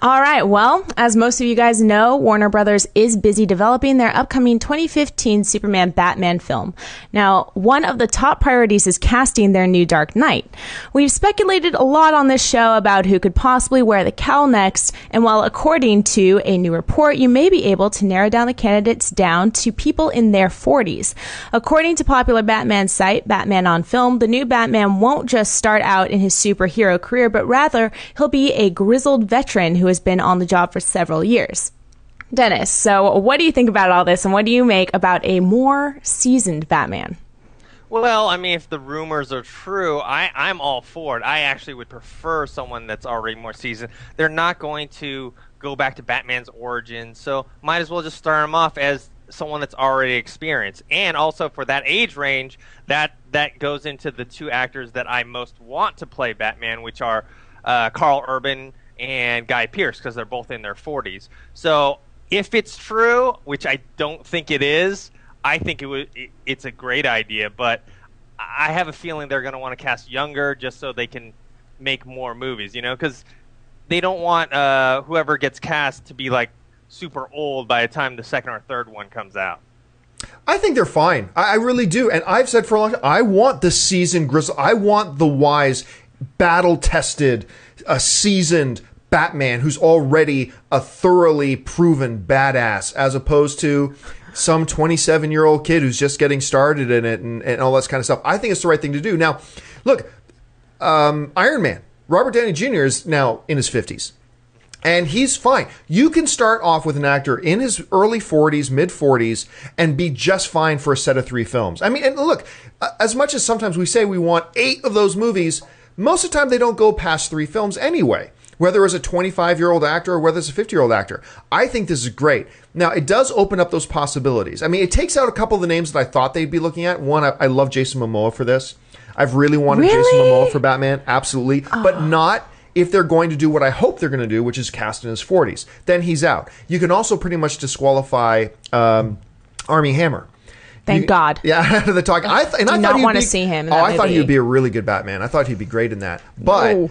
All right, well, as most of you guys know, Warner Brothers is busy developing their upcoming 2015 Superman Batman film. Now, one of the top priorities is casting their new Dark Knight. We've speculated a lot on this show about who could possibly wear the cowl next, and while according to a new report, you may be able to narrow down the candidates down to people in their 40s. According to popular Batman site, Batman on Film, the new Batman won't just start out in his superhero career, but rather he'll be a grizzled veteran who has been on the job for several years. Dennis, so what do you think about all this, and what do you make about a more seasoned Batman? Well, I mean, if the rumors are true, I'm all for it. I actually would prefer someone that's already more seasoned. They're not going to go back to Batman's origin, so might as well just start him off as someone that's already experienced. And also for that age range, that goes into the two actors that I most want to play Batman, which are Carl Urban and Guy Pearce, because they're both in their 40s. So if it's true, which I don't think it is, I think it's a great idea, but I have a feeling they're going to want to cast younger just so they can make more movies, you know, because they don't want whoever gets cast to be like super old by the time the second or third one comes out. I think they're fine. I really do. And I've said for a long time, I want the seasoned grizzle. I want the wise, battle-tested, seasoned Batman who's already a thoroughly proven badass, as opposed to some 27-year-old kid who's just getting started in it and all that kind of stuff. I think it's the right thing to do. Now, look, Iron Man, Robert Downey Jr. is now in his 50s. And he's fine. You can start off with an actor in his early 40s, mid 40s, and be just fine for a set of 3 films. I mean, and look, as much as sometimes we say we want 8 of those movies, most of the time they don't go past 3 films anyway, whether it's a 25-year-old actor or whether it's a 50-year-old actor. I think this is great. Now, it does open up those possibilities. I mean, it takes out a couple of the names that I thought they'd be looking at. One, I love Jason Momoa for this. I've really wanted Jason Momoa for Batman, absolutely, but not if they're going to do what I hope they're going to do, which is cast in his 40s. Then he's out. You can also pretty much disqualify Armie Hammer. Thank God. Yeah, out of the talk. I do not want to see him in that I thought movie. he would be a really good Batman. I thought he'd be great in that. But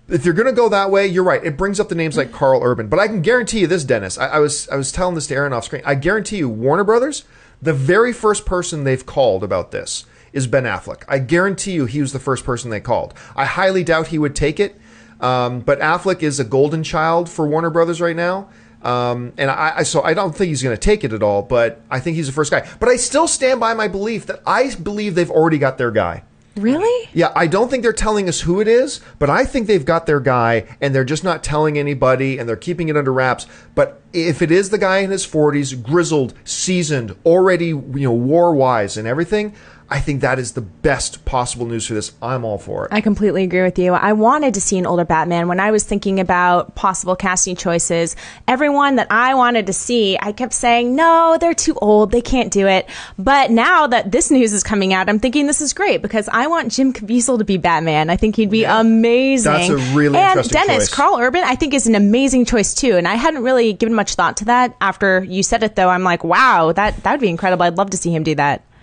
if you're going to go that way, you're right. It brings up the names like Carl Urban. But I can guarantee you this, Dennis. I was telling this to Aaron off screen. I guarantee you, Warner Brothers, the very first person they've called about this is Ben Affleck. I guarantee you he was the first person they called. I highly doubt he would take it. But Affleck is a golden child for Warner Brothers right now. And so I don't think he's going to take it at all, but I think he's the first guy. But I still stand by my belief that I believe they've already got their guy. Really? Yeah, I don't think they're telling us who it is, but I think they've got their guy, and they're just not telling anybody, and they're keeping it under wraps. But if it is the guy in his 40s, grizzled, seasoned, already, war-wise and everything, I think that is the best possible news for this. I'm all for it. I completely agree with you. I wanted to see an older Batman. When I was thinking about possible casting choices, everyone that I wanted to see, I kept saying, no, they're too old. They can't do it. But now that this news is coming out, I'm thinking this is great because I want Jim Caviezel to be Batman. I think he'd be amazing. That's a really interesting choice. And Dennis, Carl Urban, I think is an amazing choice too. And I hadn't really given much thought to that. After you said it though, I'm like, wow, that would be incredible. I'd love to see him do that.